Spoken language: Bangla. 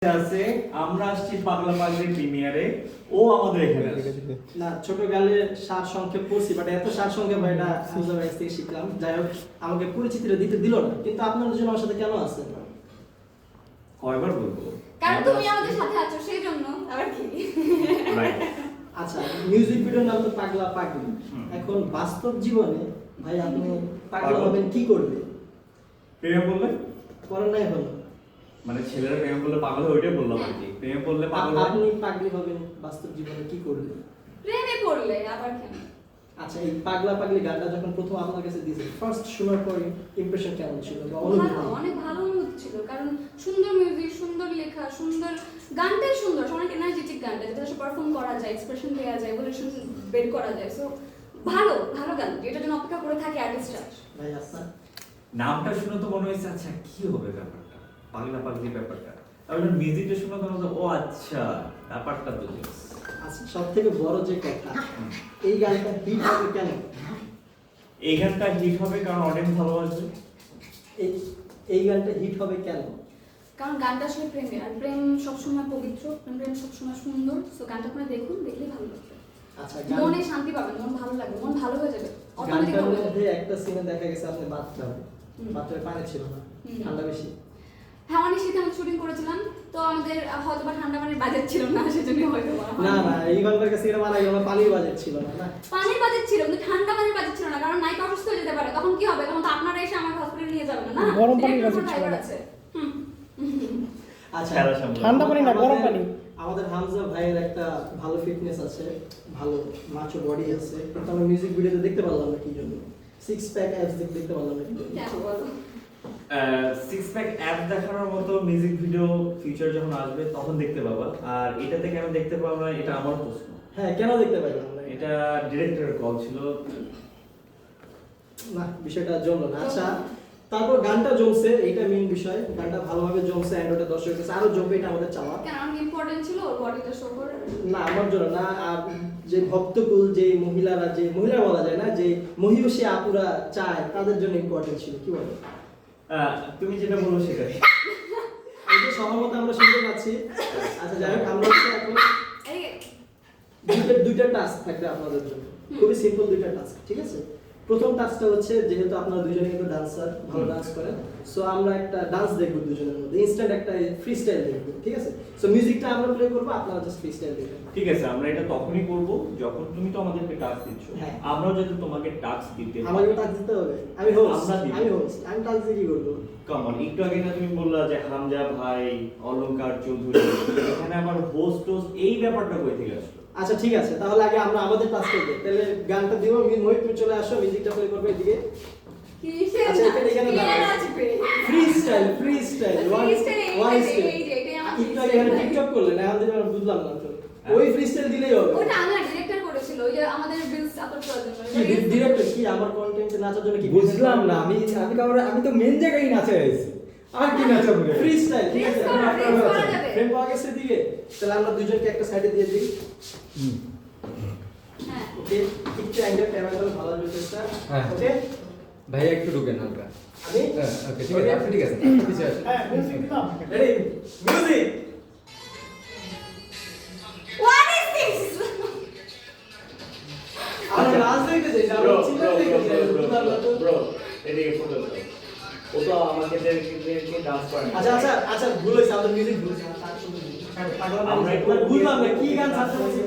আছে আমরা আসছি পাগলা পাগলি প্রিমিয়ারে ও আমাদের এখানে আছে। না ছোটকালে সার সংক্ষেপ পড়ছি বাট এত সার সংক্ষেপ এটা হামজা ভাই থেকে শিখলাম। যাই হোক আমাকে পরিচিতিটা দিতে দিল না, কিন্তু আপনার দুজন আমার সাথে কেন আছেন? কয়বার বলবো কারণ তুমি আমাদের সাথে আছো সেই জন্য। আবার কি রাইট। আচ্ছা, মিউজিক ভিডিওর নাম তো পাগলা পাগলি। এখন বাস্তব জীবনে ভাই আপনি পাগলা হবেন কি করবে? প্রেমে বললে করেন নাই হলো মানে ছেলেরা প্রেমে বললে পাগল হয় ওইটাই বললাম আর কি। প্রেমে বললে পাগল হয়। আপনি পাগলি হবেন বাস্তব জীবনে কি করবে? প্রেমে পড়লে আবার কেন? আচ্ছা, এই পাগলা পাগলি গানটা যখন প্রথম আপনার কাছে দিয়েছে ফার্স্ট শোনার পর ইমপ্রেশন কেমন ছিল বা অনুভূতি? ভালো, অনেক ভালো অনুভূতি ছিল। কারণ সুন্দর মিউজিক, সুন্দর লেখা, সুন্দর গানটাই সুন্দর, অনেক এনার্জেটিক গানটা যেটা সে পারফর্ম করা যায়, এক্সপ্রেশন দেওয়া যায়, ইমোশন বের করা যায়। সো ভালো ভালো গান, যেটার জন্য অপেক্ষা করে থাকে আর্টিস্টরা। ভাই আচ্ছা, নামটা শুনে তো মনে হয়েছে আচ্ছা কি হবে ব্যাপারটা, পাগলা পাগলি ব্যাপারটা। তারপর মিউজিকটা শুনে তো মনে হলো ও আচ্ছা ব্যাপারটা তো জোস। আচ্ছা, সব থেকে বড় যে কথা, এই গানটা হিট হবে কেন? এই গানটা হিট হবে কারণ অডিয়েন্স ভালোবাসবে। এই এই গানটা হিট হবে কেন? কারণ গানটা আসলে প্রেমে, আর প্রেম সবসময় পবিত্র, প্রেম সবসময় সুন্দর। সো গানটা আপনারা দেখুন, দেখলেই ভালো লাগবে। আচ্ছা, মনে শান্তি পাবেন, মন ভালো লাগবে, মন ভালো হয়ে যাবে অটোমেটিক গানটার ভালো হয়ে মধ্যে যাবে। একটা সিনে দেখা গেছে আপনি বাথটাবে, বাথটাবে পানি ছিল না, ঠান্ডা বেশি। হ্যাঁ, অনেক শীতে আমরা শুটিং করেছিলাম, তো আমাদের হয়তো বা ঠান্ডা পানির বাজেট ছিল না, সেজন্য হয়তো না না, এই গানটার কাছে এটা মারা গেল, পানির বাজেট ছিল না। না, পানির বাজেট ছিল কিন্তু ঠান্ডা পানির বাজেট ছিল না, কারণ নায়িকা অসুস্থ হয়ে যেতে পারে, তখন কি হবে? তখন তো আপনারা এসে আমার হসপিটালে নিয়ে যাবেন না। গরম পানির বাজেট ছিল না। আছে। আচ্ছা, খেলা সামলানো। ঠান্ডা পানি না, গরম পানি। আমাদের হামজা ভাইয়ের একটা ভালো ফিটনেস আছে, ভালো মাচো বডি আছে, কিন্তু আমরা মিউজিক ভিডিওতে দেখতে পারলাম না কি জন্য। সিক্স প্যাক অ্যাপস দেখতে পারলাম না কি জন্য? কেন বলো? সিক্স প্যাক অ্যাপ দেখানোর মতো মিউজিক ভিডিও ফিচার যখন আসবে তখন দেখতে পাবা। আর এটাতে কেন দেখতে পাবো না এটা আমার প্রশ্ন। হ্যাঁ, কেন দেখতে পাইলাম না? এটা ডিরেক্টরের কল ছিল। না, বিষয়টা জমলো না। আচ্ছা, তারপর গানটা জমছে, এইটা মেইন বিষয়। গানটা ভালোভাবে জমছে, এন্ড ওটা দর্শকের কাছে আরো জমবে, এটা আমাদের চাওয়া। কেন আমার ইম্পর্টেন্ট ছিল ওর বডিটা শো করে? না, আমার জন্য না। আর যে ভক্তকুল, যে মহিলারা, যে মহিলা বলা যায় না, যে মহিষী আপুরা চায়, তাদের জন্য ইম্পর্টেন্ট ছিল। কি বলো? তুমি যেটা বলো সেটাই। এই যে সহমত আমরা শুনতে পাচ্ছি। আচ্ছা, যাই হোক, আমরা হচ্ছে এখন দুইটা টাস্ক থাকবে আপনাদের জন্য, খুবই সিম্পল দুইটা টাস্ক, ঠিক আছে? প্রথম টাস্কটা হচ্ছে, যেহেতু আপনারা দুজনে কিন্তু ডান্সার, ভালো ডান্স করেন, সো আমরা একটা ডান্স দেখবো দুজনের মধ্যে, ইনস্ট্যান্ট একটা ফ্রি স্টাইল দেখবো, ঠিক আছে? সো মিউজিকটা আমরা প্লে করবো, আপনারা জাস্ট ফ্রি স্টাইল দেখবেন। ঠিক আছে, আমরা এটা তখনই করব যখন তুমি তো আমাদেরকে টাস্ক দিচ্ছ। হ্যাঁ। আমরাও যদি তোমাকে টাস্ক দিতে আমাকে টাস্ক দিতে হবে? আমি হোস্ট, আমরা দিব। আমি টাস্ক দিয়ে কি করবো? কমন একটু আগে না তুমি বললা যে হামজা ভাই, অলংকার চৌধুরী, এখানে আবার হোস্ট এই ব্যাপারটা কই থেকে আসলো? আচ্ছা, ঠিক আছে, তাহলে আগে আমরা আমাদের টাস্ক করবো। তাহলে গানটা দিব, মোহিত তুমি চলে আসো, মিউজিকটা প্লে করবে এদিকে। কিসের আচ্ছা, নাচ? এখানে কে দাঁড়াও। নাচবে? Free style, free style, one step. এই যে, এটাই আমার একটু আগে এখানে টিকটক করলে না, আমাদের আর বুঝলাম না তো। ওই ফ্রি স্টাইল দিলেই হবে। ওটা আমার ডিরেক্টর করেছিল, ওই যে আমাদের বিলস আপলোড করার জন্য। কি ডিরেক্টর কি আমার কন্টেন্টে নাচার জন্য কি বুঝলাম না, আমি তো মেন জায়গায় নাচে আইছি। আর কি নাচাবো? ফ্রি স্টাইল, ঠিক আছে? Freestyle করা যাবে। ফ্রেম পাওয়া গেছে দিকে, তাহলে আমরা দুজনকে একটা সাইডে দিয়ে দিই। হ্যাঁ। ওকে, একটু অ্যাঙ্গেল ক্যামেরা ভালো আসবে চেষ্টা। হ্যাঁ। ওকে, ভাই একটু ঢুকেন হালকা। আমি হ্যাঁ, ওকে, ঠিক আছে, আপনি ঠিক আছে। পিছে আসুন। হ্যাঁ, মিউজিক দিলাম। Ready, music. What is this? আমরা নাচ দেখতে যাই, আমরা চিন্তা দেখতে যাই, বুঝলাম না তো। ব্রো এদিকে ফটো দাও। ও তো আমাকে দেখে ডান্স করে না। আচ্ছা আচ্ছা আচ্ছা, ভুল হয়েছে, আমাদের মিউজিক ভুল হয়েছে। আমরা একটু বুঝলাম না কি গান ছাড়তে বলছি।